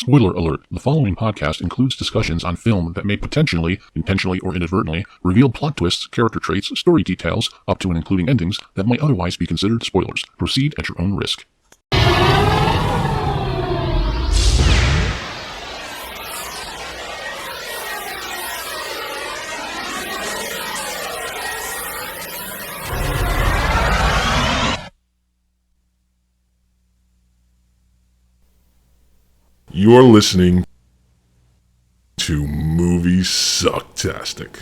Spoiler alert, the following podcast includes discussions on film that may potentially, intentionally or inadvertently, reveal plot twists, character traits, story details, up to and including endings that might otherwise be considered spoilers. Proceed at your own risk. You're listening to Moviesucktastic.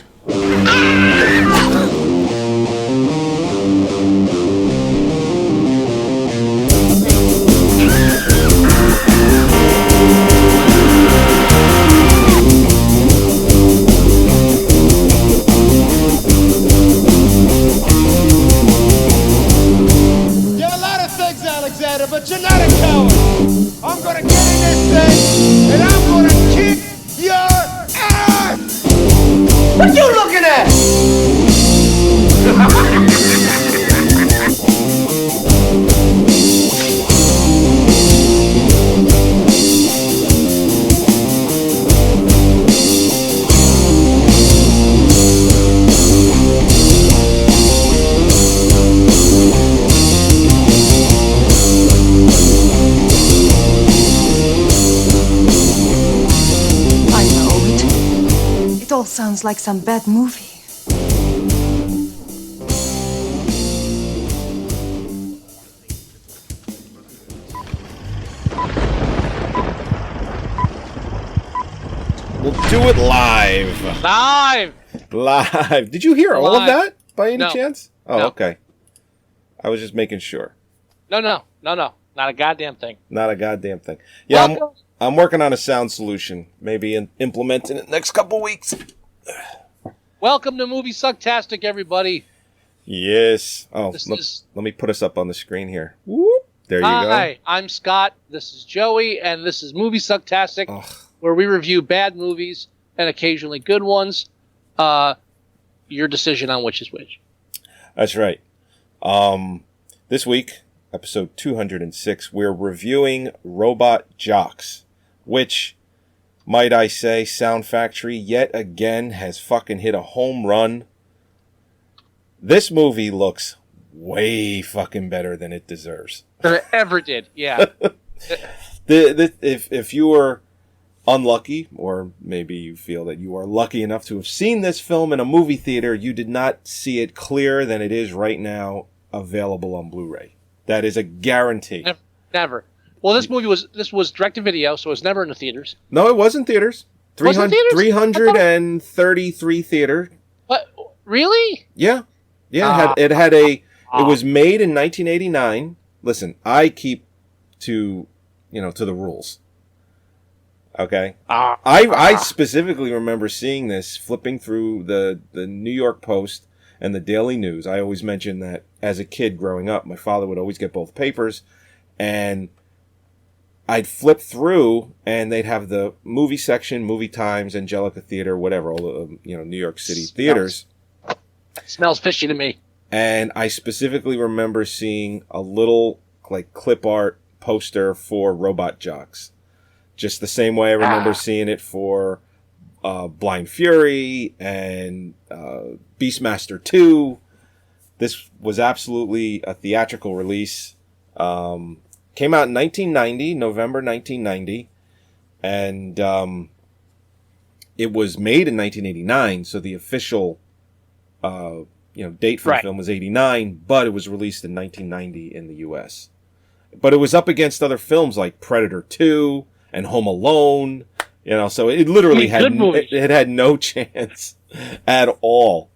You're a lot of things, Alexander, but you're not a coward. I'm gonna get in this thing, and I'm gonna kick your ass! What you looking at? I know it. It all sounds like some bad movie. We'll do it live. Live. Did you hear all of that by any chance? Oh, No. okay. I was just making sure. No. Not a goddamn thing. Not a goddamn thing. Yeah, Welcome. I'm working on a sound solution. Maybe implement in the next couple weeks. Welcome to Moviesucktastic, everybody. Yes. Oh, This let is- me put us up on the screen here. Whoop. There you go. Hi, I'm Scott. This is Joey, and this is Moviesucktastic, Ugh. where we review bad movies and occasionally good ones. Your decision on which is which. That's right. This week, episode 206, we're reviewing Robot Jocks, which, might I say, Sound Factory yet again has fucking hit a home run. This movie looks way fucking better than it deserves. Than it ever did, yeah. If you were unlucky, or maybe you feel that you are lucky enough to have seen this film in a movie theater, you did not see it clearer than it is right now available on Blu-ray. That is a guarantee. Never. Well, this was direct-to-video, so it was never in the theaters. No, it was in theaters. Was it in theaters? 333 theater. What? Really? Yeah. Yeah, it was made in 1989. Listen, I keep to the rules. Okay. I specifically remember seeing this, flipping through the New York Post and the Daily News. I always mention that as a kid growing up, my father would always get both papers, and I'd flip through, and they'd have the movie section, Movie Times, Angelica Theater, whatever, all the New York City theaters. Smells fishy to me. And I specifically remember seeing a little clip art poster for Robot Jocks. Just the same way I remember seeing it for Blind Fury and Beastmaster 2. This was absolutely a theatrical release. Came out in 1990, November 1990. And it was made in 1989, so the official date for the film was 89, but it was released in 1990 in the U.S. But it was up against other films like Predator 2 and Home Alone, so it literally had no chance at all.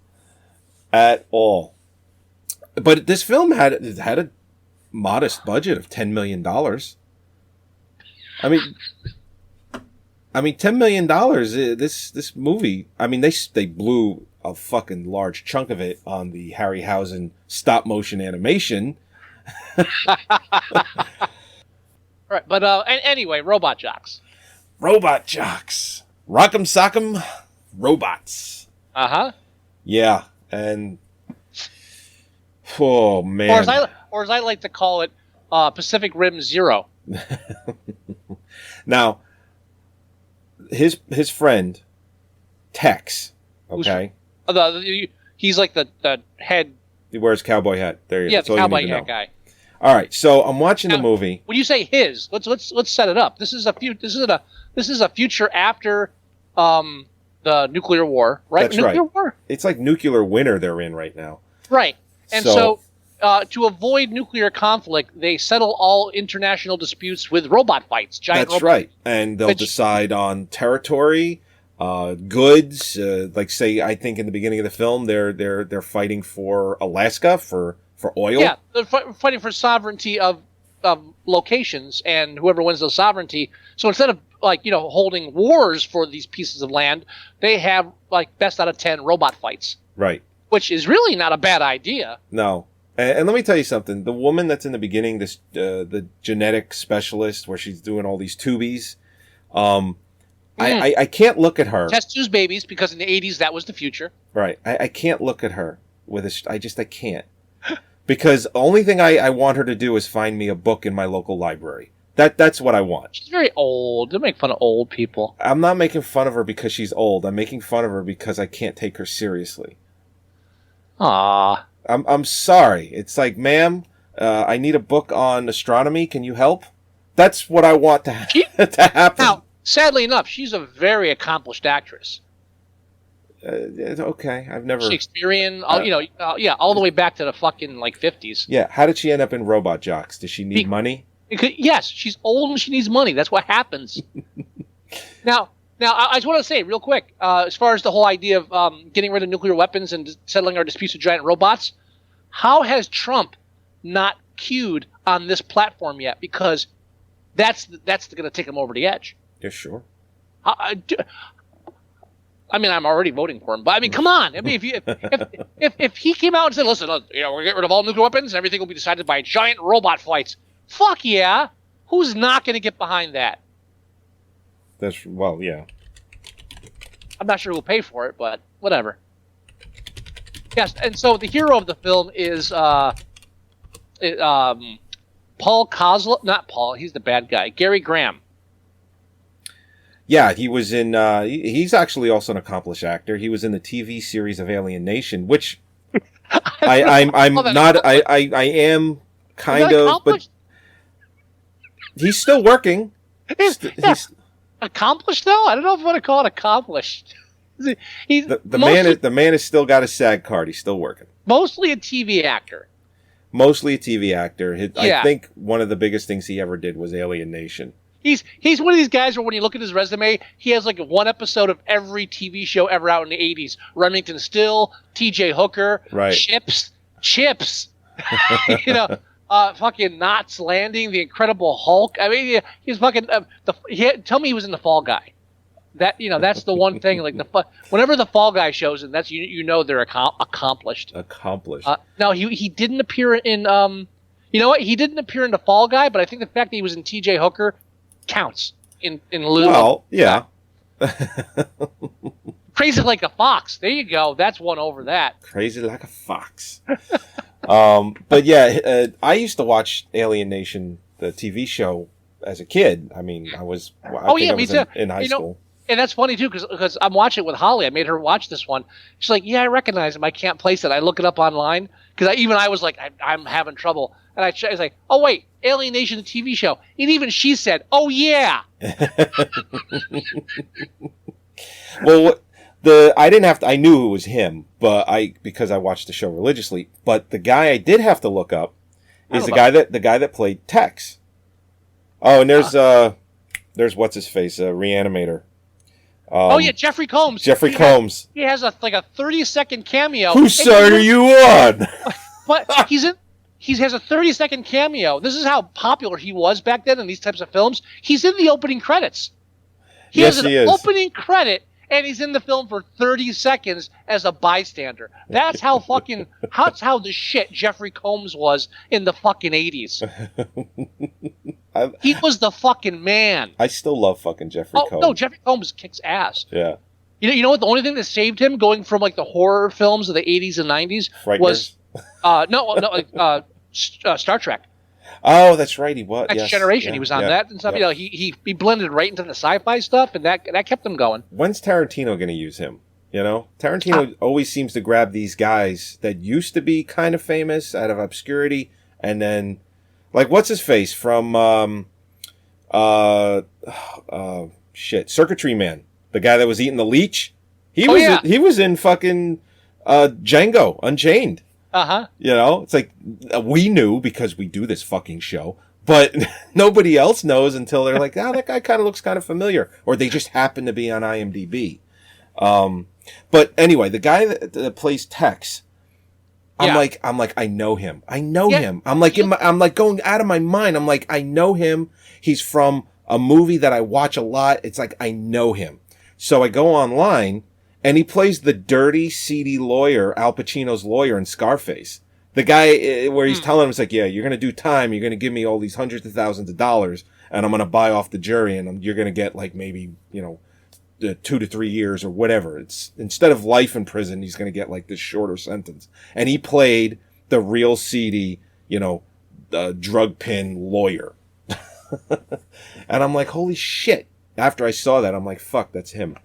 But this film had a modest budget of $10 million. I mean, $10 million. This movie. I mean, they blew a fucking large chunk of it on the Harryhausen stop motion animation. Right, but anyway, Robot Jocks. Robot Jocks. Rock'em sock'em robots. Uh-huh. Yeah, and oh man. Or as I like to call it, Pacific Rim Zero. Now, his friend Tex. Okay, He's like the head. he wears cowboy hat. There you go. Yeah, That's the all you cowboy need to hat know. guy. All right, so I'm watching the Now, movie. When you say his, let's set it up. This is a future after the nuclear war, right? That's nuclear right. war, It's like nuclear winter they're in right now. right? And So- to avoid nuclear conflict, they settle all international disputes with robot fights. Giant That's robot. right, and they'll Which- decide on territory, goods. Like say, I think in the beginning of the film, they're fighting for Alaska for oil. Yeah, they're fighting for sovereignty of locations, and whoever wins the sovereignty. So instead of holding wars for these pieces of land, they have like best out of 10 robot fights, Right. which is really not a bad idea. No. And let me tell you something. The woman that's in the beginning, this the genetic specialist, where she's doing all these tubies, I can't look at her. Test tubes babies, because in the 80s that was the future. Right. I can't look at her with a. I can't. Because the only thing I want her to do is find me a book in my local library. That's what I want. She's very old. They make fun of old people. I'm not making fun of her because she's old. I'm making fun of her because I can't take her seriously. Ah. I'm sorry. It's like, ma'am, I need a book on astronomy. Can you help? That's what I want to to happen. Now, sadly enough, she's a very accomplished actress. Okay, I've never. Shakespearean, all the way back to the fucking 50s. Yeah, how did she end up in Robot Jocks? Does she need money? Yes, she's old and she needs money. That's what happens. Now, I just want to say real quick, as far as the whole idea of getting rid of nuclear weapons and settling our disputes with giant robots, how has Trump not queued on this platform yet? Because that's going to take him over the edge. Yeah, sure. I mean, I'm already voting for him, but I mean, come on. I mean, if he came out and said, "Listen, we're gonna get rid of all nuclear weapons and everything will be decided by giant robot fights," fuck yeah. Who's not going to get behind that? Yeah. I'm not sure who'll pay for it, but whatever. Yes, and so the hero of the film is Paul Kozlov. Not Paul. He's the bad guy. Gary Graham. Yeah, he was in. He's actually also an accomplished actor. He was in the TV series of Alien Nation, which I'm not. I am kind of, but he's still working. He's accomplished though. I don't know if I want to call it accomplished. He's the man has still got his SAG card. He's still working. Mostly a TV actor. Mostly a TV actor. Yeah. I think one of the biggest things he ever did was Alien Nation. He's one of these guys where when you look at his resume, he has like one episode of every TV show ever out in the 80s. Remington Still, T.J. Hooker, Right. Chips. Fucking Knots Landing, The Incredible Hulk. I mean, he's fucking. Tell me he was in The Fall Guy. That's the one thing. Like whenever The Fall Guy shows, and that's they're accomplished. Accomplished. No, he didn't appear in. You know what? He didn't appear in The Fall Guy, but I think the fact that he was in T.J. Hooker counts in lieu. Well, yeah. Crazy Like a Fox. There you go. That's one over that. Crazy like a fox. But yeah, I used to watch Alien Nation, the TV show, as a kid. I mean, I was Me too. in high school. And that's funny too, because I'm watching it with Holly. I made her watch this one. She's like, "Yeah, I recognize him. I can't place it." I look it up online because I was like, I'm having trouble. And I was like, "Oh wait, Alien Nation, the TV show." And even she said, "Oh yeah." Well, I didn't have to. I knew it was him, but because I watched the show religiously. But the guy I did have to look up is the guy that played Tex. Oh, and there's what's his face, Reanimator. Jeffrey Combs. Combs. He has a 30-second cameo. Whose side are you on? But he has a 30-second cameo. This is how popular he was back then in these types of films. He's in the opening credits. He has an opening credit, and he's in the film for 30 seconds as a bystander. That's how how the shit Jeffrey Combs was in the fucking 80s. He was the fucking man. I still love fucking Jeffrey Combs. No, Jeffrey Combs kicks ass. Yeah. You know what? The only thing that saved him going from like the horror films of the 80s and 90s was Star Trek. Oh, that's right. He was. Next Yes. Generation. Yeah, He was on yeah, that and stuff. yeah. You know, he blended right into the sci-fi stuff, and that kept him going. When's Tarantino going to use him? You know, Tarantino always seems to grab these guys that used to be kind of famous out of obscurity, and then, like, what's his face from Circuitry Man, the guy that was eating the leech. He was in fucking Django Unchained. Uh-huh. You know, it's like we knew because we do this fucking show, but nobody else knows until they're like, that guy kind of looks kind of familiar, or they just happen to be on IMDb. But anyway, the guy that plays Tex, I'm like, I know him. I know him. I'm like, I'm like going out of my mind. I'm like, I know him. He's from a movie that I watch a lot. It's like, I know him. So I go online, and he plays the dirty, seedy lawyer, Al Pacino's lawyer in Scarface. The guy where he's telling him, it's like, yeah, you're going to do time. You're going to give me all these hundreds of thousands of dollars, and I'm going to buy off the jury, and you're going to get like maybe, 2 to 3 years or whatever. It's instead of life in prison, he's going to get like this shorter sentence. And he played the real seedy, drug pin lawyer. And I'm like, holy shit. After I saw that, I'm like, fuck, that's him.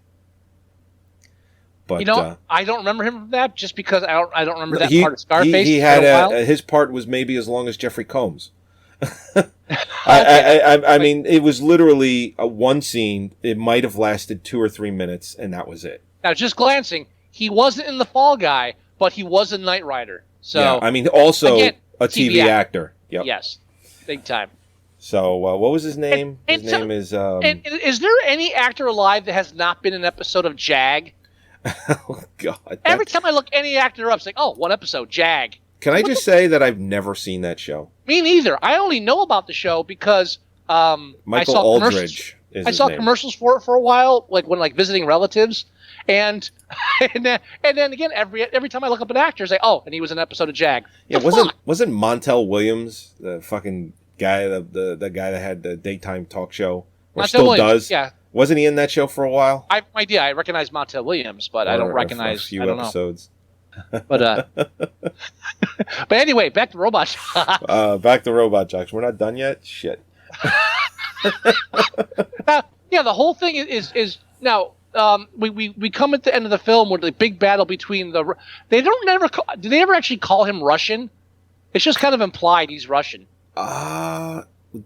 But I don't remember him from that just because I don't remember that part of Scarface. He had his part was maybe as long as Jeffrey Combs. I mean, it was literally one scene. It might have lasted 2 or 3 minutes, and that was it. Now, just glancing, he wasn't in The Fall Guy, but he was in Knight Rider. So yeah, I mean, also again, a TV actor. Yep. Yes, big time. So what was his name? His name is. And is there any actor alive that has not been in an episode of Jag? Oh God! Every time I look any actor up, it's like, oh, one episode, Jag. Can I just say that I've never seen that show? Me neither. I only know about the show because Michael I saw Aldridge is I his saw name. commercials for it for a while, like when visiting relatives, and then again every time I look up an actor, it's like, oh, and he was in an episode of Jag. Yeah, wasn't Montel Williams the fucking guy, the guy that had the daytime talk show, or Montel still Williams, does? yeah. Wasn't he in that show for a while? I have no idea. I recognize Montel Williams, but I don't recognize a few I don't episodes. know. But anyway, back to Robot Jock. Back to Robot Jocks. We're not done yet. Shit. Yeah, the whole thing is now. We come at the end of the film with the big battle between do they ever actually call him Russian? It's just kind of implied he's Russian.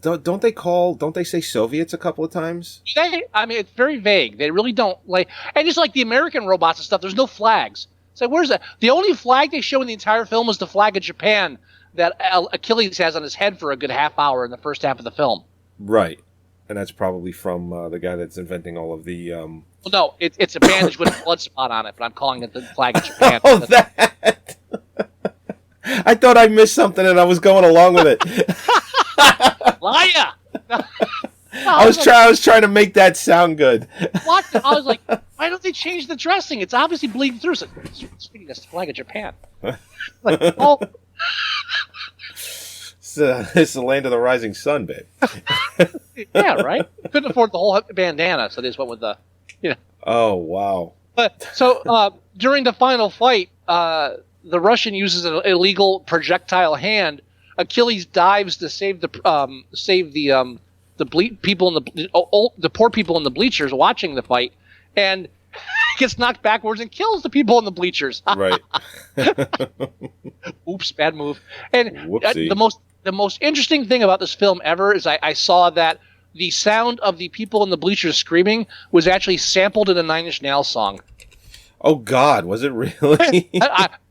Don't they say Soviets a couple of times? I mean, it's very vague. They really don't and just like the American robots and stuff, there's no flags. So where's that? The only flag they show in the entire film is the flag of Japan that Achilles has on his head for a good half hour in the first half of the film. Right. And that's probably from the guy that's inventing all of the... Well, no, it's a bandage with a blood spot on it, but I'm calling it the flag of Japan. Oh, that! I thought I missed something and I was going along with it. Liar! I was trying to make that sound good. What? I was like, why don't they change the dressing? It's obviously bleeding through. So, speaking of the flag of Japan. Like, oh. It's the land of the rising sun, babe. Yeah, right? Couldn't afford the whole bandana, so they just went with the, Oh, wow. But so during the final fight, the Russian uses an illegal projectile hand. Achilles dives to save the people in the poor people in the bleachers watching the fight, and gets knocked backwards and kills the people in the bleachers. Right. Oops, bad move. And Whoopsie. the most interesting thing about this film ever is I saw that the sound of the people in the bleachers screaming was actually sampled in a Nine Inch Nails song. Oh, God, was it really?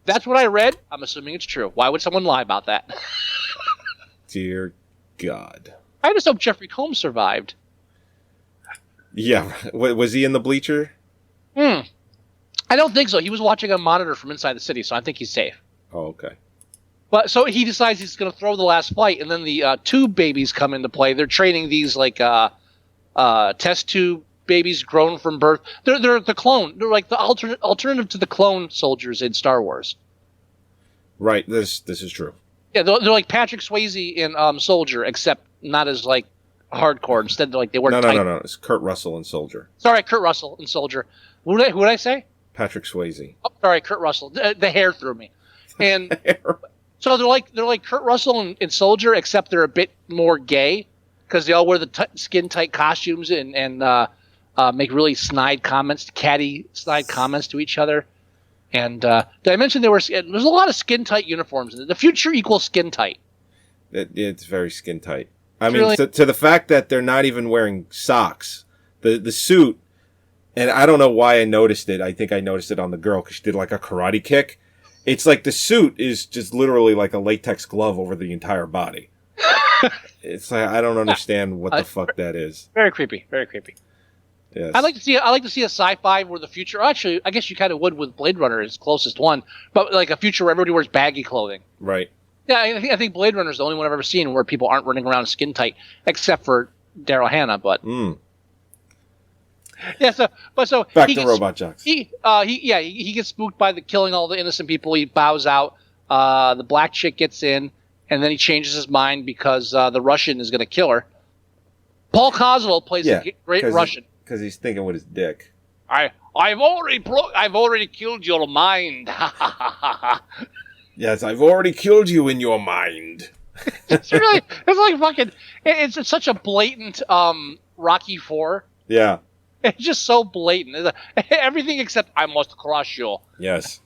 That's what I read. I'm assuming it's true. Why would someone lie about that? Dear God. I just hope Jeffrey Combs survived. Yeah. Was he in the bleacher? I don't think so. He was watching a monitor from inside the city, so I think he's safe. Oh, okay. But so he decides he's going to throw the last fight, and then the tube babies come into play. They're training these test tube babies grown from birth. They're the clone. They're like the alternative to the clone soldiers in Star Wars. Right. This is true. Yeah, they're like Patrick Swayze in Soldier, except not as hardcore. Instead, they wear No. It's Kurt Russell in Soldier. Sorry, Kurt Russell in Soldier. Who did I say? Patrick Swayze. Oh, sorry, Kurt Russell. The hair threw me. And So they're like Kurt Russell and Soldier, except they're a bit more gay because they all wear the skin tight costumes and make really catty snide comments to each other. And did I mention there's a lot of skin tight uniforms? The future equals skin tight. It's very skin tight. I mean, really... to the fact that they're not even wearing socks. The suit, and I don't know why I noticed it. I think I noticed it on the girl because she did like a karate kick. It's like the suit is just literally like a latex glove over the entire body. It's like, I don't understand what the fuck that is. Very creepy. Very creepy. Yes. I like to see a sci-fi where the future. Actually, I guess you kind of would with Blade Runner is closest one, but like a future where everybody wears baggy clothing. Right. Yeah, I think Blade Runner is the only one I've ever seen where people aren't running around skin tight, except for Daryl Hannah. But yeah, so back to Robot Jocks. He gets spooked by killing all the innocent people. He bows out. The black chick gets in, and then he changes his mind because the Russian is going to kill her. Paul Coswell plays a great Russian because he's thinking with his dick. I've already killed your mind. Yes, I've already killed you in your mind. It's like fucking. It's such a blatant Rocky IV. Yeah. It's just so blatant. Everything except I must crush you. Yes.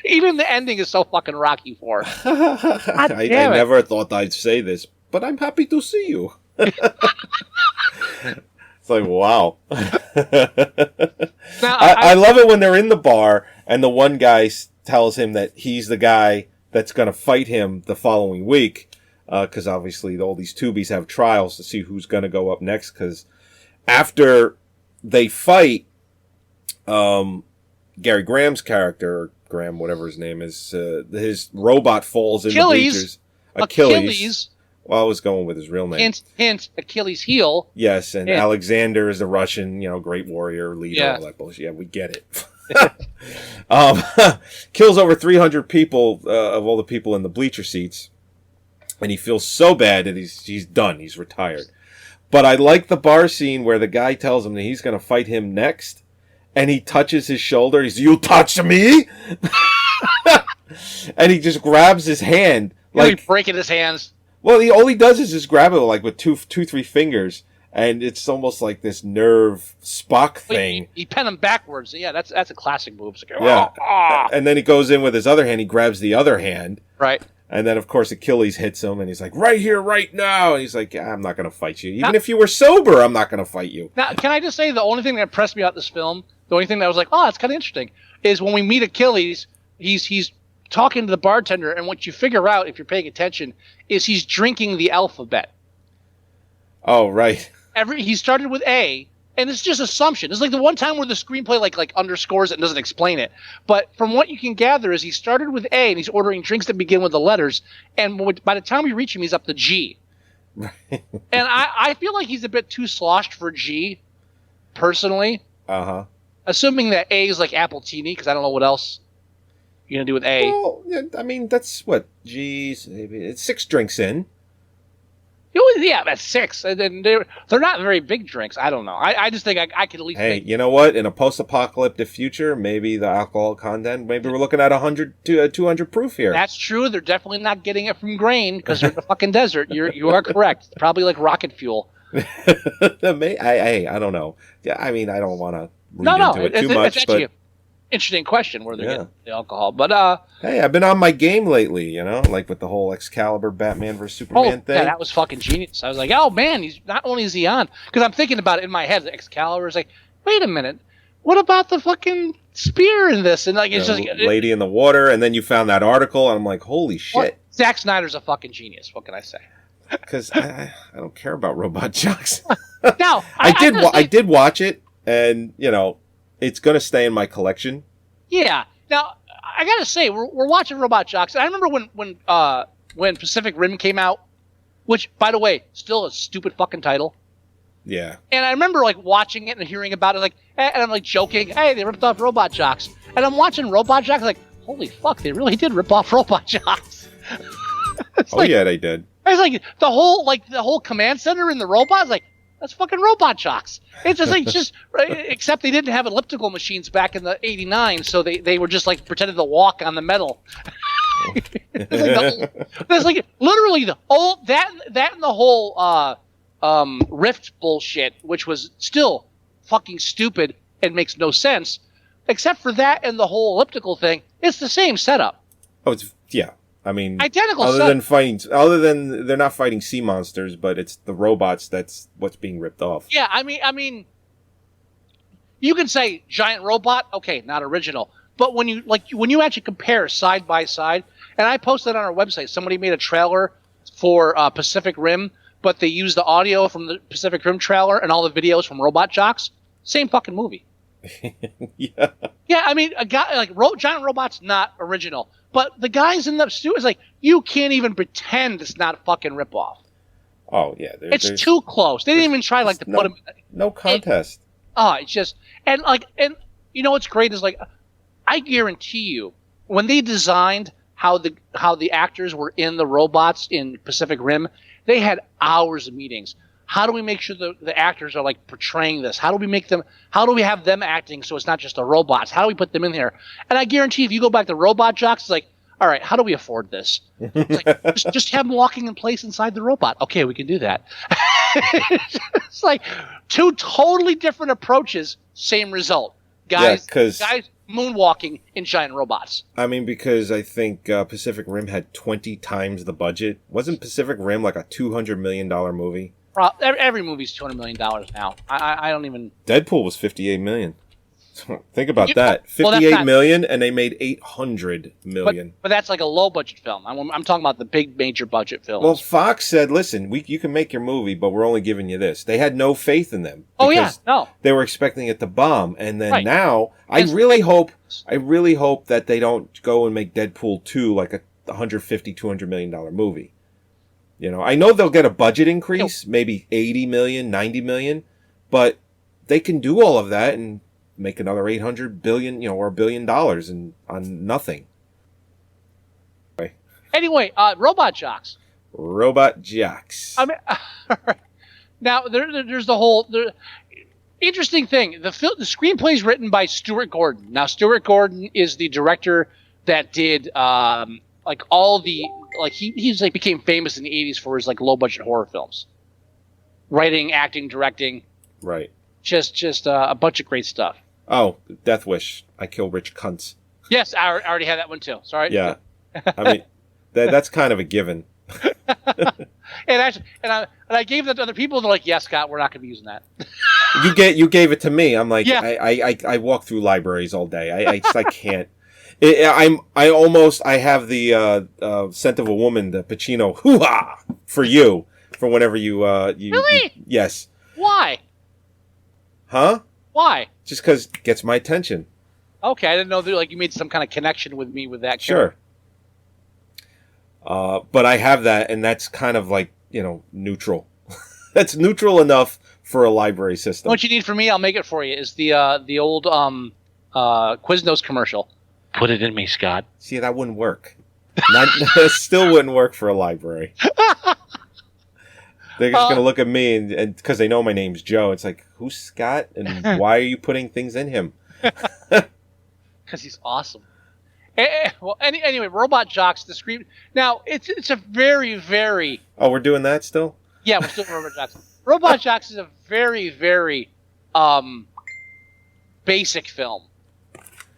Even the ending is so fucking Rocky IV. I never thought I'd say this, but I'm happy to see you. It's like, wow. Now, I love it when they're in the bar and the one guy tells him that he's the guy that's going to fight him the following week. Because obviously all these tubies have trials to see who's going to go up next. Because after they fight, Gary Graham's character, or Graham, whatever his name is, his robot falls in the bleachers. Achilles. Well, I was going with his real name. Hint, Achilles' heel. Yes, and Alexander is the Russian, great warrior, leader, all that bullshit. Yeah, we get it. Kills over 300 people of all the people in the bleacher seats. And he feels so bad that he's done. He's retired. But I like the bar scene where the guy tells him that he's going to fight him next. And he touches his shoulder. He's, "You touch me?" And he just grabs his hand. Like breaking his hands. Well, all he does is just grab it like with two, 3 fingers. And it's almost like this nerve Spock thing. He penned him backwards. Yeah, that's a classic move. Like, yeah. And then he goes in with his other hand. He grabs the other hand. Right. And then, of course, Achilles hits him, and he's like, "Right here, right now." And he's like, "Yeah, I'm not going to fight you. Even if you were sober, I'm not going to fight you." Now, can I just say the only thing that impressed me about this film, the only thing that was like, oh, that's kind of interesting, is when we meet Achilles, he's talking to the bartender, and what you figure out, if you're paying attention, is he's drinking the alphabet. Oh, right. He started with A, and it's just assumption. It's like the one time where the screenplay like underscores it and doesn't explain it. But from what you can gather is he started with A, and he's ordering drinks that begin with the letters, and by the time we reach him, he's up to G. And I feel like he's a bit too sloshed for G, personally. Uh-huh. Assuming that A is like Appletini, because I don't know what else you're going to do with A. Well, yeah, I mean, that's what, G's, it's 6 drinks in. Yeah, that's 6. And then they're not very big drinks. I don't know. I just think I could at least. Hey, you know what? In a post-apocalyptic future, maybe the alcohol content, maybe we're looking at 100 to 200 proof here. That's true. They're definitely not getting it from grain because they're in the fucking desert. You are correct. It's probably like rocket fuel. I don't know. Yeah, I mean, I don't want to read into it too much, it's actually but. Interesting question where they're getting the alcohol. But hey, I've been on my game lately, like with the whole Excalibur Batman vs Superman thing. Yeah, that was fucking genius. I was like, oh man, he's not only is he on, because I'm thinking about it in my head. The Excalibur is like, wait a minute, what about the fucking spear in this? And like, it's just lady in the water. And then you found that article, and I'm like, holy shit! Well, Zack Snyder's a fucking genius. What can I say? Because I don't care about Robot Jocks. No, I did watch it, and it's gonna stay in my collection. Yeah. Now I gotta say, we're watching Robot Jocks. I remember when Pacific Rim came out, which, by the way, still a stupid fucking title. Yeah. And I remember like watching it and hearing about it, and I'm like joking, hey, they ripped off Robot Jocks. And I'm watching Robot Jocks, like, holy fuck, they really did rip off Robot Jocks. Yeah, they did. It's like the whole command center in the robots, like, that's fucking Robot Jocks. It's just like except they didn't have elliptical machines back in the '89, so they were just like pretending to walk on the metal. There's like literally the whole that and the whole Rift bullshit, which was still fucking stupid and makes no sense. Except for that and the whole elliptical thing, it's the same setup. Oh, it's yeah. I mean, Identical other setup. other than they're not fighting sea monsters, but it's the robots that's what's being ripped off. Yeah, I mean, you can say giant robot, okay, not original. But when you actually compare side by side, and I posted on our website, somebody made a trailer for Pacific Rim, but they used the audio from the Pacific Rim trailer and all the videos from Robot Jocks. Same fucking movie. Yeah. Yeah, I mean, a guy like giant robot's not original, but the guys in the studio is like, you can't even pretend it's not a fucking ripoff. Oh yeah, It's too close. They didn't even try like to put them. No contest. It's just and you know what's great is like, I guarantee you when they designed how the actors were in the robots in Pacific Rim, they had hours of meetings. How do we make sure the actors are like portraying this? How do we have them acting so it's not just the robots? How do we put them in here? And I guarantee if you go back to Robot Jocks, it's like, all right, how do we afford this? It's like, just have them walking in place inside the robot. Okay, we can do that. It's like two totally different approaches, same result. Guys moonwalking in giant robots. I mean, because I think Pacific Rim had 20 times the budget. Wasn't Pacific Rim like a $200 million movie? Every movie's $200 million now. I don't even... Deadpool was $58 million. Think about that. $58 million, and they made $800 million. But that's like a low budget film. I'm talking about the big major budget films. Well, Fox said, listen, you can make your movie, but we're only giving you this. They had no faith in them. Oh, yeah, no. They were expecting it to bomb. And then right. now, I really hope that they don't go and make Deadpool 2 like a $150, $200 million movie. You know, I know they'll get a budget increase, maybe 80 million, 90 million, but they can do all of that and make another 800 billion, or $1 billion on nothing. Anyway, Robot Jocks. Robot Jocks. I mean, now there's the whole interesting thing. The screenplay is written by Stuart Gordon. Now, Stuart Gordon is the director that did like all the he's like became famous in the 80s for his like low budget horror films, writing, acting, directing. Right. Just a bunch of great stuff. Oh, Death Wish. I kill rich cunts. Yes, I already had that one too. Sorry. Yeah. I mean, that's kind of a given. and I gave that to other people. And they're like, "Yeah, Scott, we're not going to be using that." You gave it to me. I'm like, yeah. I walk through libraries all day. I can't. I have the Scent of a Woman, the Pacino hoo-ha for you for whenever you really? Yes. Why? Huh? Why? Just because it gets my attention. Okay, I didn't know that like you made some kind of connection with me with that. Sure. But I have that, and that's kind of like neutral. That's neutral enough for a library system. What you need from me, I'll make it for you. Is the old Quiznos commercial? Put it in me, Scott. See, that wouldn't work. It still wouldn't work for a library. They're just going to look at me, and because they know my name's Joe, it's like, who's Scott, and why are you putting things in him? Because he's awesome. Well, anyway, Robot Jocks, the screen. Now, it's a very, very... Oh, we're doing that still? Yeah, we're still doing Robot Jocks. Robot Jocks is a very, very basic film.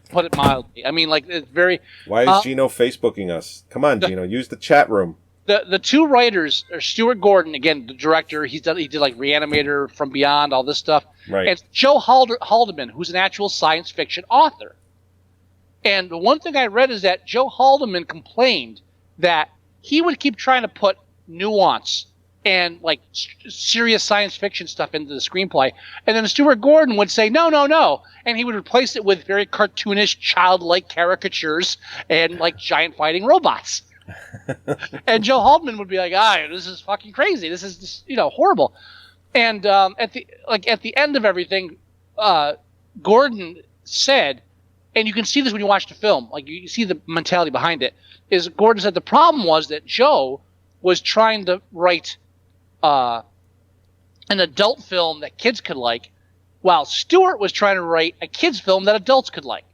Put it mildly. I mean, like, it's very... Why is Gino Facebooking us? Come on, Gino, use the chat room. The two writers are Stuart Gordon, again, the director. He did like Reanimator, From Beyond, all this stuff. Right. And Joe Haldeman, who's an actual science fiction author. And the one thing I read is that Joe Haldeman complained that he would keep trying to put nuance and like serious science fiction stuff into the screenplay, and then Stuart Gordon would say no, and he would replace it with very cartoonish, childlike caricatures and like giant fighting robots. And Joe Haldeman would be like, this is fucking crazy. This is just, horrible. And at the end of everything, Gordon said, and you can see this when you watch the film, like you see the mentality behind it, is Gordon said the problem was that Joe was trying to write an adult film that kids could like, while Stuart was trying to write a kids film that adults could like.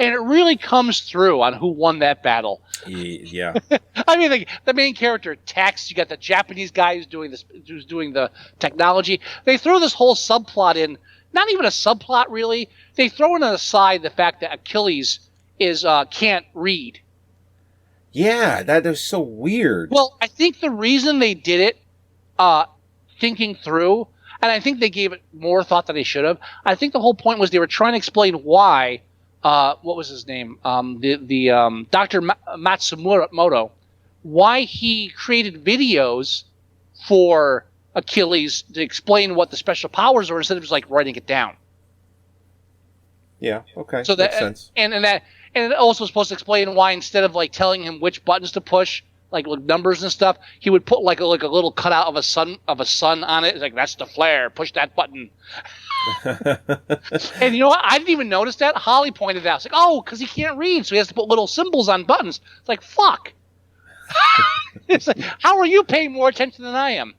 and it really comes through on who won that battle. Yeah. I mean, the main character, Tex, you got the Japanese guy who's doing the technology. They throw this whole subplot in, not even a subplot really. They throw in aside the fact that Achilles can't read. Yeah, that was so weird. Well, I think the reason they did it, thinking through, and I think they gave it more thought than they should have. I think the whole point was they were trying to explain why. What was his name? The Dr. Matsumoto, why he created videos for Achilles to explain what the special powers were instead of just like writing it down. Yeah. Okay. So that makes sense. And it also was supposed to explain why instead of like telling him which buttons to push, like numbers and stuff, he would put like a little cutout of a sun on it. It's like, that's the flare. Push that button. And you know what? I didn't even notice that. Holly pointed it out. It's like, oh, because he can't read, so he has to put little symbols on buttons. It's like, fuck. It's like, how are you paying more attention than I am?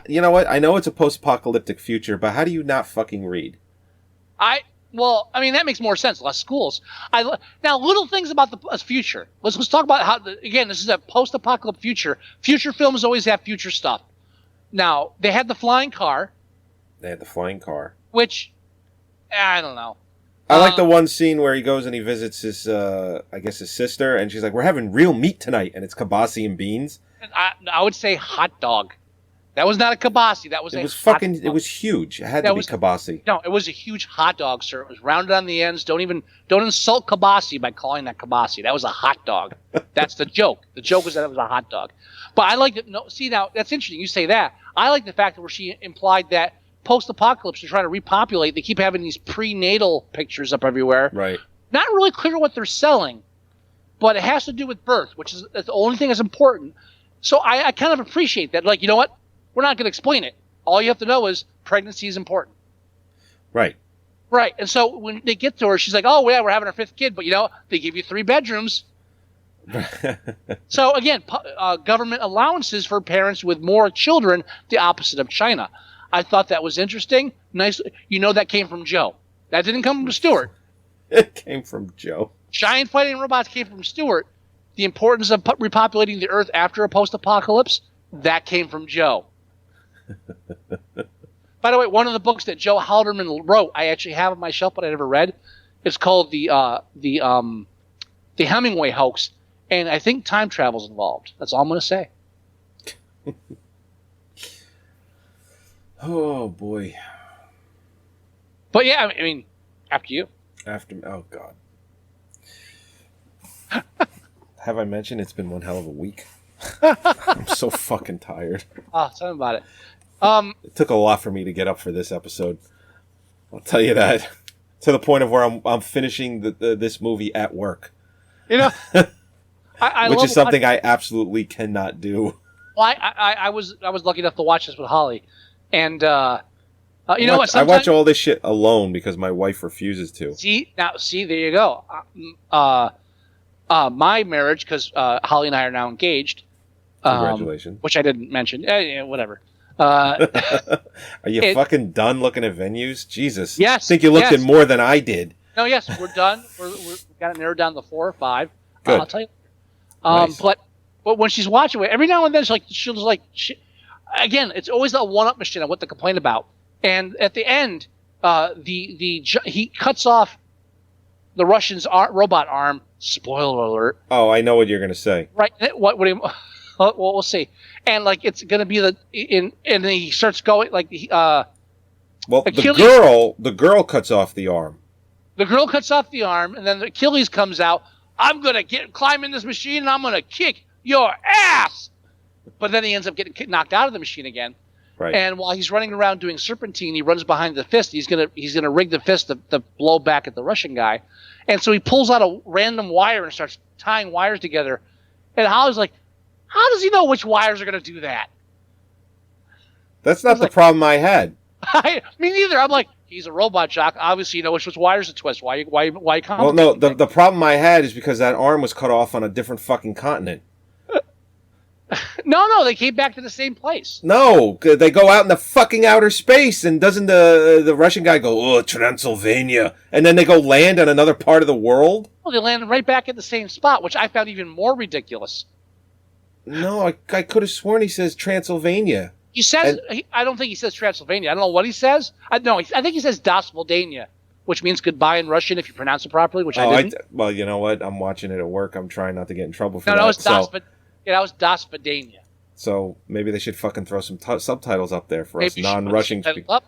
You know what? I know it's a post-apocalyptic future, but how do you not fucking read? Well, I mean, that makes more sense. Less schools. Now, little things about the future. Let's talk about how, again, this is a post-apocalyptic future. Future films always have future stuff. Now, they had the flying car. Which, I don't know. I like the one scene where he goes and he visits his, his sister, and she's like, we're having real meat tonight, and it's kibasi and beans. I would say hot dog. That was not a kibasi. That was It was huge. It had to be kibasi. No, it was a huge hot dog, sir. It was rounded on the ends. Don't insult kibasi by calling that kibasi. That was a hot dog. That's the joke. The joke was that it was a hot dog. But I like it. No, see, now that's interesting. You say that. I like the fact that where she implied that post-apocalypse, they're trying to repopulate. They keep having these prenatal pictures up everywhere. Right. Not really clear what they're selling, but it has to do with birth, which is the only thing that's important. So I kind of appreciate that. Like, you know what? We're not going to explain it. All you have to know is pregnancy is important. Right. Right. And so when they get to her, she's like, oh, yeah, we're having our 5th kid. But, you know, they give you 3 bedrooms. So, again, government allowances for parents with more children, the opposite of China. I thought that was interesting. Nice. You know, that came from Joe. That didn't come from Stewart. It came from Joe. Giant fighting robots came from Stewart. The importance of repopulating the Earth after a post-apocalypse, that came from Joe. By the way, one of the books that Joe Haldeman wrote, I actually have on my shelf, but I never read. It's called the Hemingway Hoax, and I think time travel's involved. That's all I'm going to say. Oh boy. But yeah, I mean, after you. Oh God. Have I mentioned it's been one hell of a week? I'm so fucking tired. Oh, tell me about it. It took a lot for me to get up for this episode. I'll tell you that. To the point of where I'm finishing this movie at work. You know, which is something I absolutely cannot do. Well, I was lucky enough to watch this with Holly, and you know what? I watch all this shit alone because my wife refuses to. See, there you go. My marriage, because Holly and I are now engaged. Congratulations. Which I didn't mention. Yeah, whatever. Are you fucking done looking at venues? Jesus. Yes. I think you looked at more than I did. No, yes, we're done. We've got it narrowed down to 4 or 5. Good. I'll tell you. Nice. But when she's watching it, every now and then again, it's always a one-up machine on what to complain about. And at the end, he cuts off the Russian's robot arm. Spoiler alert. Oh, I know what you're gonna say. Right. Well, we'll see. And like it's gonna be and then he starts going like well, Achilles, the girl cuts off the arm. The girl cuts off the arm, and then Achilles comes out. I'm gonna climb in this machine, and I'm gonna kick your ass. But then he ends up getting knocked out of the machine again. Right. And while he's running around doing serpentine, he runs behind the fist. He's gonna rig the fist to blow back at the Russian guy. And so he pulls out a random wire and starts tying wires together. And Holly's like, how does he know which wires are going to do that? That's not the problem I had. Me neither. I'm like, he's a robot jock. Obviously, you know which wires to twist. Why Well, no, the problem I had is because that arm was cut off on a different fucking continent. No, they came back to the same place. No, they go out in the fucking outer space, and doesn't the Russian guy go, oh, Transylvania, and then they go land on another part of the world? Well, they landed right back at the same spot, which I found even more ridiculous. No, I could have sworn he says Transylvania. He says, I don't think he says Transylvania. I don't know what he says. I think he says Das Vodania, which means goodbye in Russian if you pronounce it properly, which I didn't. Well, you know what? I'm watching it at work. I'm trying not to get in trouble for that. No, that was Das Vodania. So maybe they should fucking throw some subtitles up there for us non-Russian people.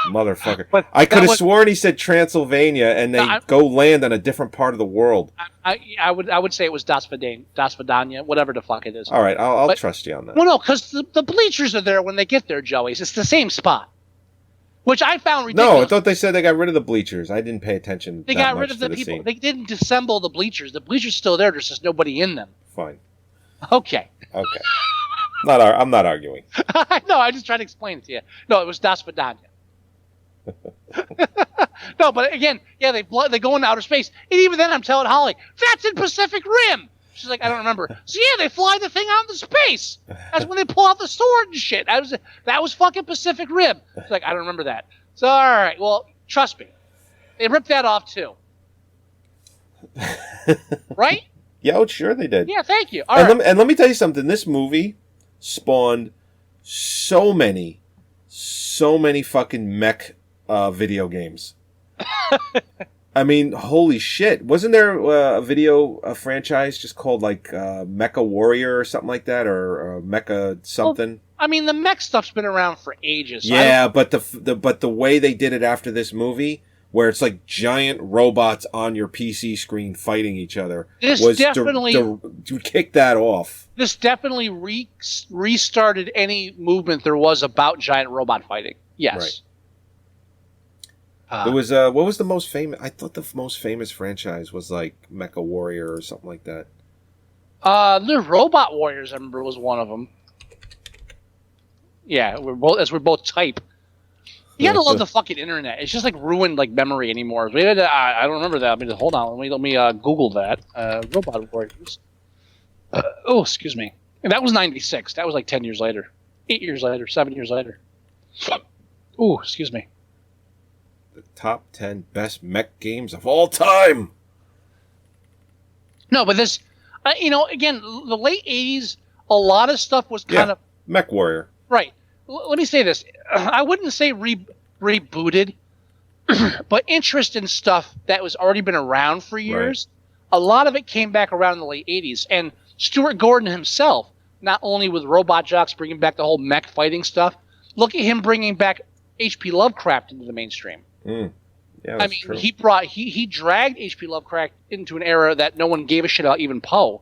Motherfucker. But I could have sworn he said Transylvania, and they go land on a different part of the world. I would say it was Das Vodania, whatever the fuck it is. All right, I'll trust you on that. Well, no, because the bleachers are there when they get there, Joey. It's the same spot, which I found ridiculous. No, I thought they said they got rid of the bleachers. I didn't pay attention. They got rid of the people. Scene. They didn't disassemble the bleachers. The bleachers still there. There's just nobody in them. Fine. Okay. I'm not arguing. No, I just tried to explain it to you. No, it was Das Vodania. No, but again, yeah, they go into outer space, and even then, I'm telling Holly, that's in Pacific Rim. She's like, I don't remember. So yeah, they fly the thing out into space. That's when they pull out the sword and shit. That was fucking Pacific Rim. She's like, I don't remember that. So all right, well, trust me, they ripped that off too, right? Yeah, sure they did. Yeah, thank you. And let me tell you something. This movie spawned so many fucking mech video games. I mean, holy shit. Wasn't there a franchise just called like Mecha Warrior or something like that, or Mecha something? Well, I mean, the mech stuff's been around for ages. So yeah, but the way they did it after this movie, where it's like giant robots on your PC screen fighting each other, was definitely to kick that off. This definitely restarted any movement there was about giant robot fighting. Yes. Right. There was what was the most famous? I thought the most famous franchise was like Mecha Warrior or something like that. The Robot Warriors, I remember, was one of them. Yeah, we're both type. You gotta love the fucking internet. It's just like ruined like memory anymore. I don't remember that. I mean, hold on. Let me Google that. Robot Warriors. Oh, excuse me. And that was 96. That was like 10 years later. 8 years later. 7 years later. Oh, excuse me. The top 10 best mech games of all time. No, but this, again, the late 80s, a lot of stuff was kind of... Mech Warrior. Right. Let me say this. I wouldn't say rebooted, but interest in stuff that was already been around for years. Right. A lot of it came back around in the late 80s. And Stuart Gordon himself, not only with Robot Jox bringing back the whole mech fighting stuff, look at him bringing back H.P. Lovecraft into the mainstream. Mm. Yeah, I mean, true. he dragged H.P. Lovecraft into an era that no one gave a shit about, even Poe.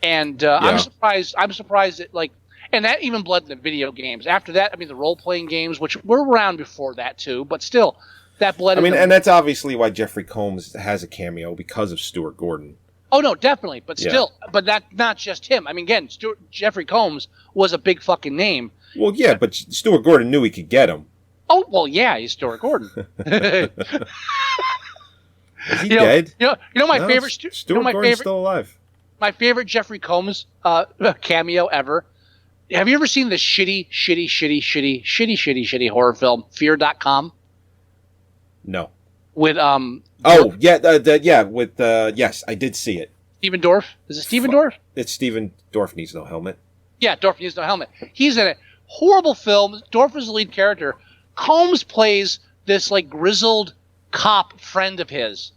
And I'm surprised that, like, and that even bled into video games. After that, I mean, the role-playing games, which were around before that too, but still, that bled into... and that's obviously why Jeffrey Combs has a cameo, because of Stuart Gordon. Oh, no, definitely. But still, but that's not just him. I mean, again, Jeffrey Combs was a big fucking name. Well, yeah, but Stuart Gordon knew he could get him. Oh, well, yeah, he's Stuart Gordon. Is he dead? My favorite... Stuart Gordon's still alive. My favorite Jeffrey Combs cameo ever. Have you ever seen the shitty horror film Fear.com? No. With yes, I did see it. Stephen Dorff? Is it Stephen Dorff? It's Stephen Dorff needs no helmet. Yeah, Dorff needs no helmet. He's in it. Horrible film. Dorff is the lead character. Combs plays this like grizzled cop friend of his.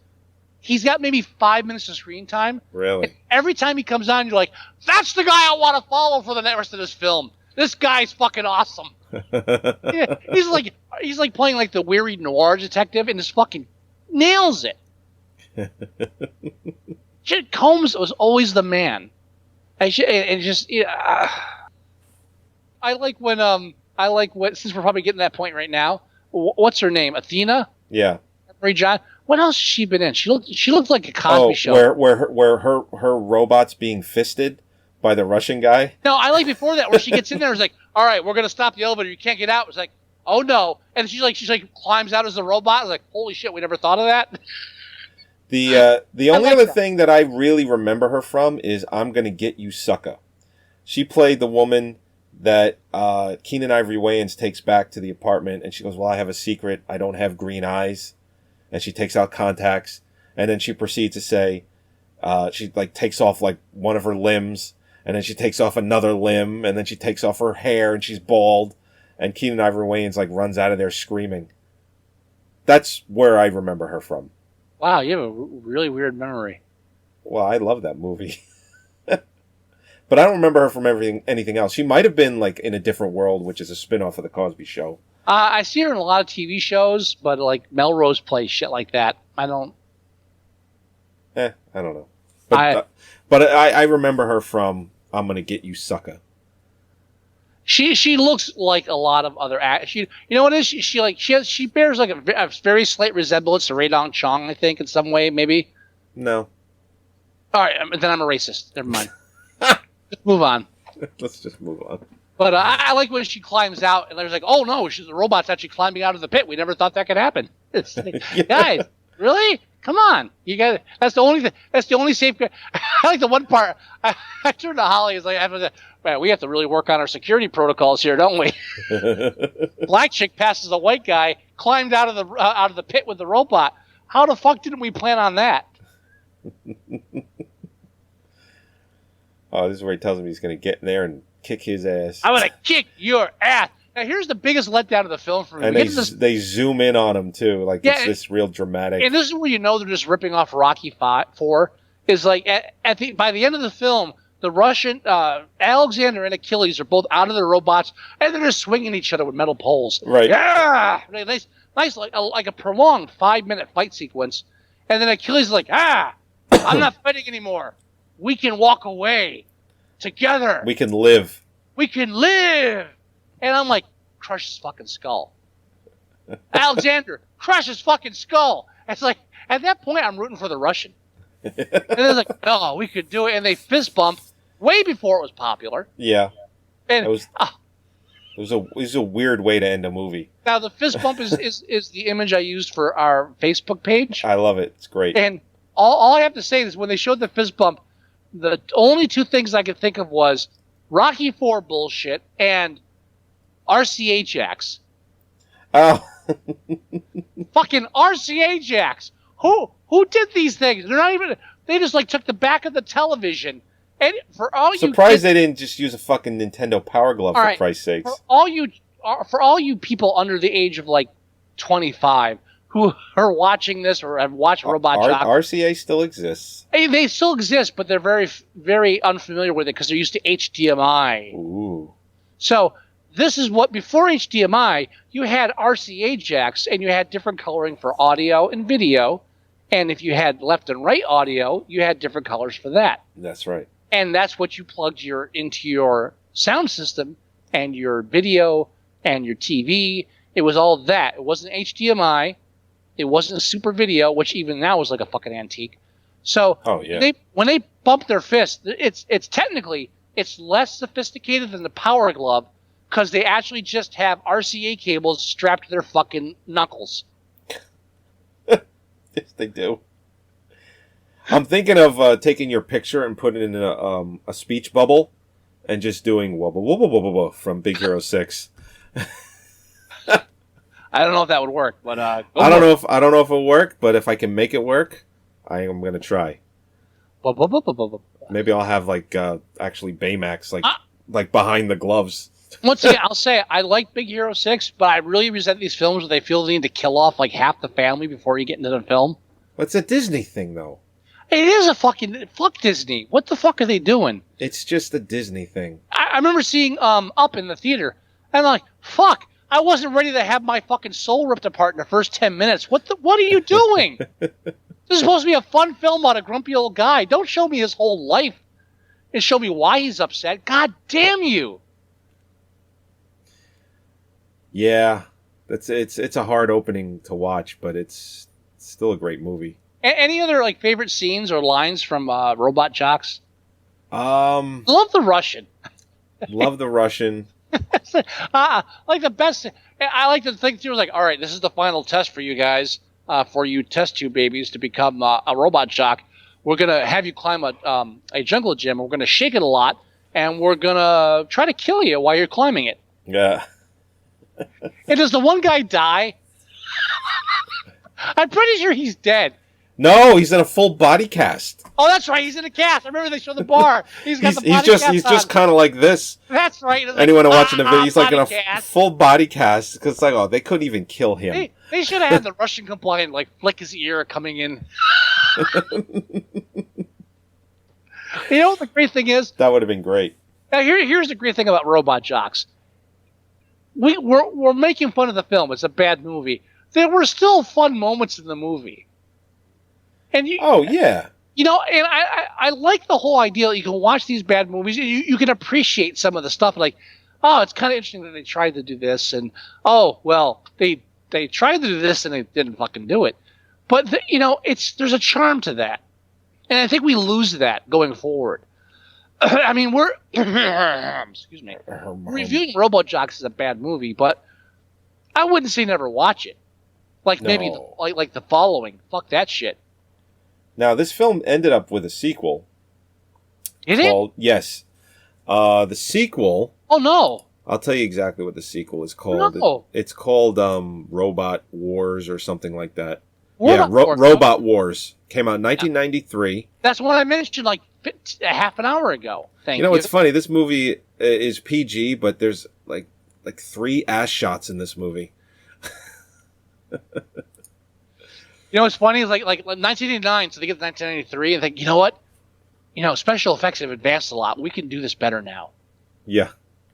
He's got maybe 5 minutes of screen time. Really? And every time he comes on, you're like, that's the guy I want to follow for the rest of this film. This guy's fucking awesome. Yeah, he's like playing like the weary noir detective, and just fucking nails it. Combs was always the man. I like when since we're probably getting to that point right now. What's her name? Athena? Yeah. Marie John. What else has she been in? She looked like a Cosby Show. Where her robot's being fisted by the Russian guy. No, I like before that where she gets in there and is like, all right, we're gonna stop the elevator. You can't get out. It's like, oh no, and she's like climbs out as a robot. I was like, holy shit, we never thought of that. The only like other that. thing that I really remember her from is I'm Gonna Get You, Sucker. She played the woman that Keenan Ivory Wayans takes back to the apartment, and she goes, "Well, I have a secret. I don't have green eyes," and she takes out contacts, and then she proceeds to say, she like takes off like one of her limbs, and then she takes off another limb, and then she takes off her hair, and she's bald, and Keenan Ivory Wayans like runs out of there screaming. That's where I remember her from. Wow, you have a really weird memory. Well, I love that movie. But I don't remember her from anything else. She might have been like in A Different World, which is a spin-off of The Cosby Show. I see her in a lot of TV shows, but like Melrose Place, shit like that. I don't. I don't know. But I remember her from I'm Gonna Get You, Sucker. She looks like a lot of other act. You know what it is? She bears like a very slight resemblance to Ray Dong Chong, I think, in some way, maybe. No. All right, then I'm a racist. Never mind. Just move on. Let's just move on. But I like when she climbs out, and there's like, oh no, the robot's actually climbing out of the pit. We never thought that could happen. It's like, guys, really? Come on, you got. That's the only thing. That's the only safeguard. I like the one part. I turned to Holly. Is like, man, we have to really work on our security protocols here, don't we? Black chick passes a white guy, climbed out of the pit with the robot. How the fuck didn't we plan on that? Oh, this is where he tells him he's going to get in there and kick his ass. I'm going to kick your ass. Now, here's the biggest letdown of the film for me. And they zoom in on him, too. Like, Yeah, it's this real dramatic. And this is where you know they're just ripping off Rocky 4. Is like, by the end of the film, the Russian, Alexander and Achilles are both out of their robots, and they're just swinging each other with metal poles. Right. Yeah! Nice, like a prolonged 5-minute fight sequence. And then Achilles is like, I'm not fighting anymore. We can walk away together. We can live. We can live. And I'm like, crush his fucking skull. Alexander, crush his fucking skull. It's like, at that point, I'm rooting for the Russian. And they're like, oh, we could do it. And they fist bump way before it was popular. Yeah. And It was a weird way to end a movie. now the fist bump is the image I used for our Facebook page. I love it. It's great. And all I have to say is when they showed the fist bump, the only two things I could think of was Rocky 4 bullshit and RCHX. Oh. Fucking RCHX. Who did these things? They're not even. They just like took the back of the television. And for all you Surprised they didn't just use a fucking Nintendo Power Glove, All for right, Christ's sakes. For all you people under the age of like 25 who are watching this or have watched Robot Jock, RCA still exists. hey, they still exist, but they're very, very unfamiliar with it because they're used to HDMI. Ooh. So this is what before HDMI you had RCA jacks and you had different coloring for audio and video, and if you had left and right audio, you had different colors for that. That's right. And that's what you plugged into your sound system and your video and your TV. It was all that. It wasn't HDMI. It wasn't super video, which even now is like a fucking antique. So Oh, yeah. when they bump their fist, it's technically it's less sophisticated than the Power Glove because they actually just have RCA cables strapped to their fucking knuckles. Yes, they do. I'm thinking of taking your picture and putting it in a speech bubble and just doing wubba wubba wubba wubba from Big Hero 6. I don't know if that would work, but I don't know if it'll work, but if I can make it work, I am gonna try. Maybe I'll have like actually Baymax like behind the gloves. Once again, I'll say I like Big Hero 6, but I really resent these films where they feel the need to kill off like half the family before you get into the film. It's a Disney thing, though. It is a fuck Disney. What the fuck are they doing? It's just a Disney thing. I remember seeing Up in the theater, and I'm like, fuck, I wasn't ready to have my fucking soul ripped apart in the first 10 minutes. What are you doing? This is supposed to be a fun film about a grumpy old guy. Don't show me his whole life and show me why he's upset. God damn you. Yeah, it's a hard opening to watch, but it's still a great movie. Any other like favorite scenes or lines from Robot Jocks? Love the Russian. Love the Russian. Like the best. I like to think through like, all right, this is the final test for you guys. for you test tube babies to become a robot jock. We're going to have you climb a jungle gym. We're going to shake it a lot, and we're going to try to kill you while you're climbing it. Yeah. And does the one guy die? I'm pretty sure he's dead. No, he's in a full body cast. Oh, that's right. He's in a cast. I remember they showed the bar. He's got the body cast He's on. just kind of like this. That's right. Like, Anyone watching the video, he's like in a cast. full body cast. Because it's like, oh, they couldn't even kill him. They should have had the Russian compliant like flick his ear coming in. You know what the great thing is? That would have been great. Now here's the great thing about Robot Jocks. We're making fun of the film. It's a bad movie. There were still fun moments in the movie. And Oh yeah. You know, and I like the whole idea that you can watch these bad movies and you can appreciate some of the stuff. Like, oh, it's kind of interesting that they tried to do this, and oh, well, they tried to do this and they didn't fucking do it. But you know, there's a charm to that, and I think we lose that going forward. I mean, we're excuse me, reviewing Robot Jocks is a bad movie, but I wouldn't say never watch it. Like maybe like the following. Fuck that shit. Now, this film ended up with a sequel. Did it? Yes. The sequel... Oh, no. I'll tell you exactly what the sequel is called. No. It's called Robot Wars or something like that. Wars, Robot Wars. Came out in 1993. That's what I mentioned like a half an hour ago. Thank you. You know, it's funny. This movie is PG, but there's like 3 ass shots in this movie. You know what's funny is like 1989, so they get to 1993 and think, you know what? You know, special effects have advanced a lot. We can do this better now. Yeah.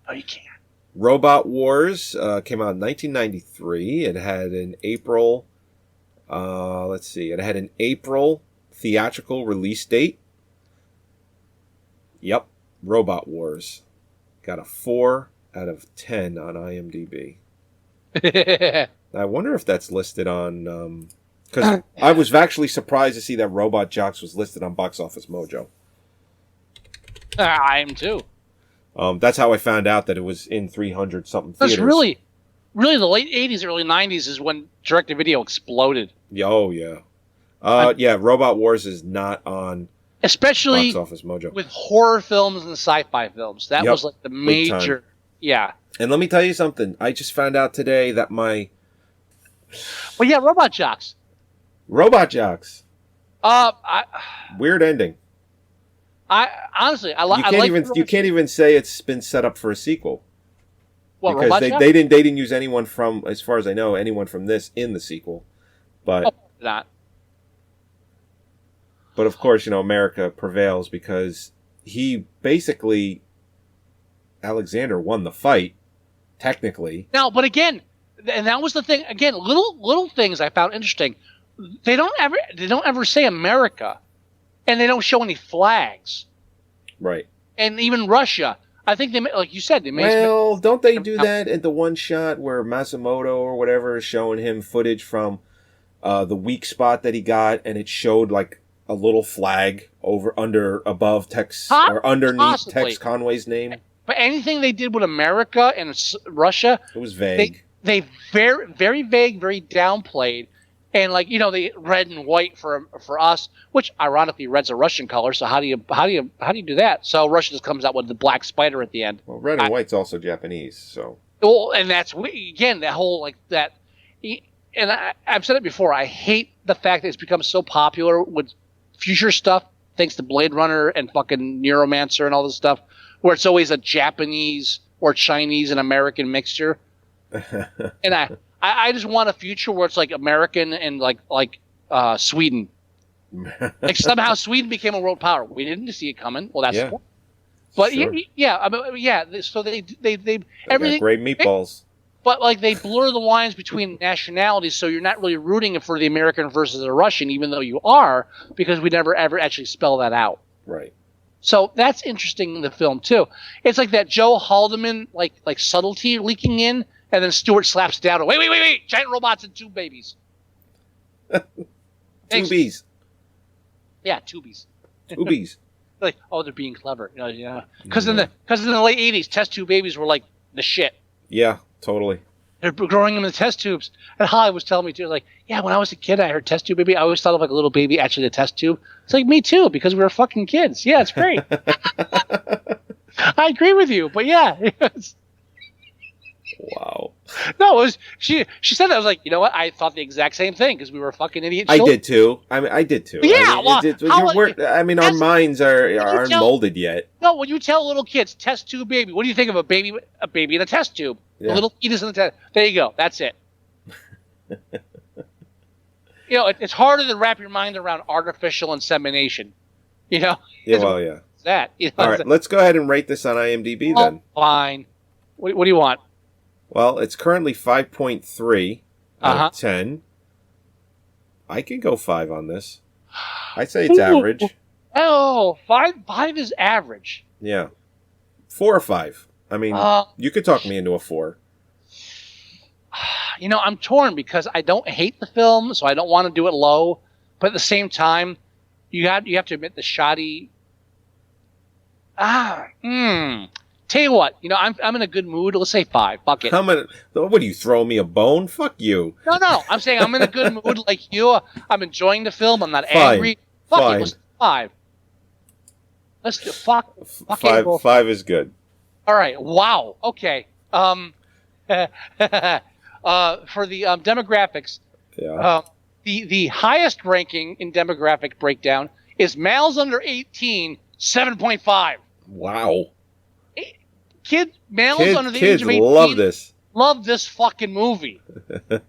Oh, you can't. Robot Wars came out in 1993. It had an April... let's see. It had an April theatrical release date. Yep. Robot Wars. Got a 4 out of 10 on IMDb. I wonder if that's listed on... Because I was actually surprised to see that Robot Jocks was listed on Box Office Mojo. I am too. That's how I found out that it was in 300-something theaters. That's really the late 80s, early 90s is when direct-to-video exploded. Oh, yeah. Yeah, Robot Wars is not on Especially Box Office Mojo. with horror films and sci-fi films. That was like the major... Yeah. And let me tell you something. I just found out today that my... Well, yeah, Robot Jocks. Robot Jocks. Weird ending. Honestly, You can't even say it's been set up for a sequel. What, because Robot Jocks? they didn't use anyone from, as far as I know, anyone from this in the sequel. But not. But of course, you know, America prevails because he basically Alexander won the fight, technically. Now, but again, and that was the thing. Again, little things I found interesting. They don't ever say America, and they don't show any flags. Right. And even Russia, I think they, like you said, they made. Well, don't they do that at the one shot where Masamoto or whatever is showing him footage from the weak spot that he got, and it showed like a little flag above Tex or underneath Possibly. Tex Conway's name? But anything they did with America and Russia, it was vague. They very, very vague, very downplayed. And like, you know, the red and white for us, which ironically red's a Russian color. So how do you do that? So Russia just comes out with the black spider at the end. Well, red and white's also Japanese, so. Well, and that's again that whole like that. And I've said it before. I hate the fact that it's become so popular with future stuff, thanks to Blade Runner and fucking Neuromancer and all this stuff, where it's always a Japanese or Chinese and American mixture. And I just want a future where it's like American and like Sweden. Like somehow Sweden became a world power. We didn't see it coming. Well, that's cool. But sure. Yeah, I mean, yeah. So they everything great meatballs. But like they blur the lines between nationalities, so you're not really rooting for the American versus the Russian, even though you are, because we never ever actually spell that out. Right. So that's interesting in the film too. It's like that Joe Haldeman like subtlety leaking in. And then Stewart slaps it down. Wait! Giant robots and tube babies. Tubies. Yeah, tubies. Tubies. Like, oh, they're being clever. Yeah. Because in the late '80s, test tube babies were like the shit. Yeah, totally. They're growing them in the test tubes. And Holly was telling me too, like, yeah, when I was a kid, I heard test tube baby. I always thought of like a little baby actually in a test tube. It's like me too, because we were fucking kids. Yeah, it's great. I agree with you, but yeah. Wow. No, it was she said that. I was like, you know what? I thought the exact same thing because we were fucking idiot I children. did too. I mean, I did too. Yeah, I mean, our minds aren't molded yet. No, when you tell little kids test tube baby, what do you think of a baby in a test tube? Yeah. A little fetus in the test. There you go. That's it. You know, it's harder to wrap your mind around artificial insemination. You know. Yeah. Well, yeah. It's that. You know, all right, let's go ahead and rate this on IMDb then. Fine. What do you want? Well, it's currently 5.3 out Uh-huh. of 10. I can go 5 on this. I'd say it's average. Oh, five is average. Yeah. 4 or 5. I mean, you could talk me into a 4. You know, I'm torn because I don't hate the film, so I don't want to do it low. But at the same time, you have to admit the shoddy. Tell you what, you know, I'm in a good mood. Let's say 5. Fuck it. What are you, throwing me a bone? Fuck you. No. I'm saying I'm in a good mood like you. I'm enjoying the film. I'm not angry. Fuck it. Let's do 5. Let's do fuck. 5 is good. All right. Wow. Okay. For the demographics, Yeah. the highest ranking in demographic breakdown is males under 18, 7.5. Wow. Males under the age of 18 love this fucking movie. And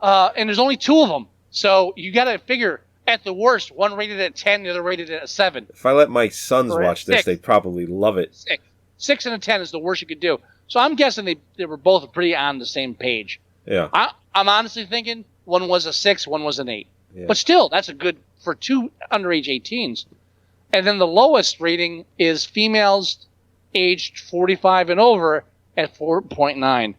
there's only 2 of them. So you got to figure, at the worst, one rated at 10, the other rated at 7. If I let my sons watch this, 6. they'd probably love it. 6 and a 10 is the worst you could do. So I'm guessing they were both pretty on the same page. Yeah. I'm honestly thinking one was a 6, one was an 8. Yeah. But still, that's a good for 2 underage 18s. And then the lowest rating is females aged 45 and over at 4.9.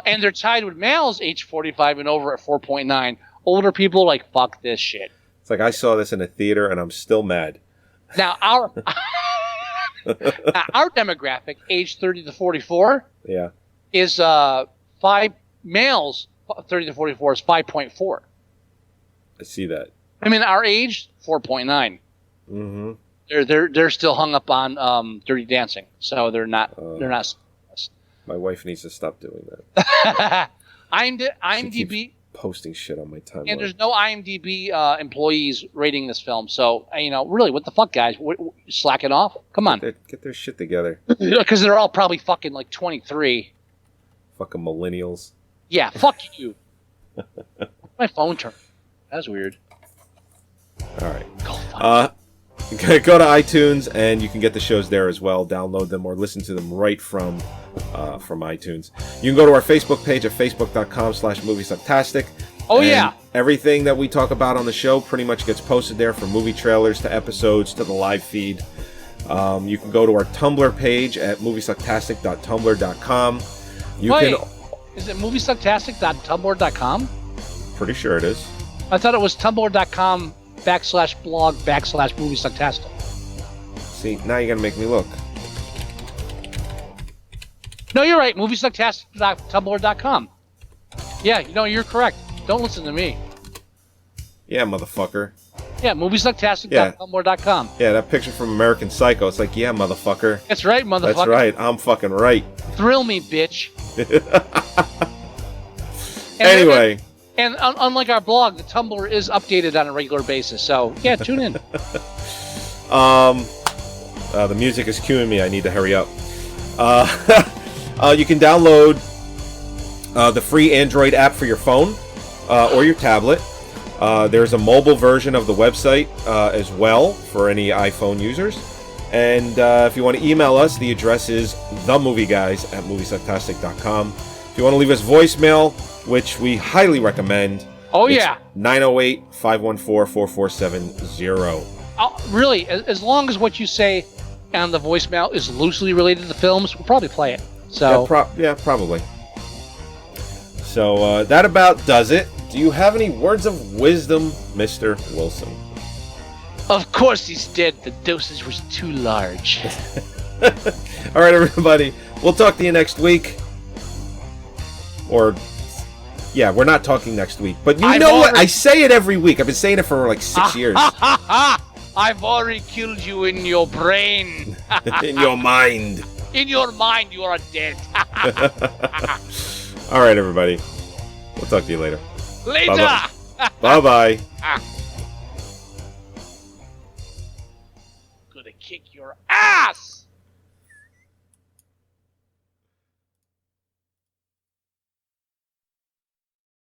And they're tied with males aged 45 and over at 4.9. Older people are like, fuck this shit. It's like I saw this in a theater and I'm still mad. Now, our demographic, age 30 to 44, Yeah. is 5 males 30 to 44 is 5.4. I see that. I mean, our age 4.9. Mm-hmm. They're still hung up on Dirty Dancing, so they're not. My wife needs to stop doing that. IMDb posting shit on my timeline. and there's no IMDb employees rating this film. So you know, really, what the fuck, guys? Slack it off. Come on, get their shit together. Because they're all probably fucking like 23. Fucking millennials. Yeah, fuck you. My phone turned. That was weird. All right. Go to iTunes and you can get the shows there as well. Download them or listen to them right from iTunes. You can go to our Facebook page at facebook.com/Moviesucktastic. Oh, yeah. Everything that we talk about on the show pretty much gets posted there, from movie trailers to episodes to the live feed. You can go to our Tumblr page at moviesucktastic.tumblr.com. Is it moviesucktastic.tumblr.com? Pretty sure it is. I thought it was tumblr.com/blog/moviesucktastic. See, now you're going to make me look. No, you're right. Moviesucktastic.tumblr.com. Yeah, you're correct. Don't listen to me. Yeah, motherfucker. Yeah, moviesucktastic.tumblr.com. Yeah, that picture from American Psycho. It's like, yeah, motherfucker. That's right, motherfucker. That's right. I'm fucking right. Thrill me, bitch. Anyway. And unlike our blog, the Tumblr is updated on a regular basis. So, yeah, tune in. The music is cueing me. I need to hurry up. You can download the free Android app for your phone or your tablet. There's a mobile version of the website as well for any iPhone users. And if you want to email us, the address is themovieguys@moviesucktastic.com. If you want to leave us voicemail, which we highly recommend. Oh, yeah. 908-514-4470. Really, as long as what you say on the voicemail is loosely related to films, we'll probably play it. So Yeah, probably. So that about does it. Do you have any words of wisdom, Mr. Wilson? Of course he's dead. The dosage was too large. All right, everybody. We'll talk to you next week. Or, yeah, we're not talking next week. But you I've know what? already- I say it every week. I've been saying it for like 6 years. I've already killed you in your brain. In your mind. In your mind, you are dead. All right, everybody. We'll talk to you later. Later. Bye-bye.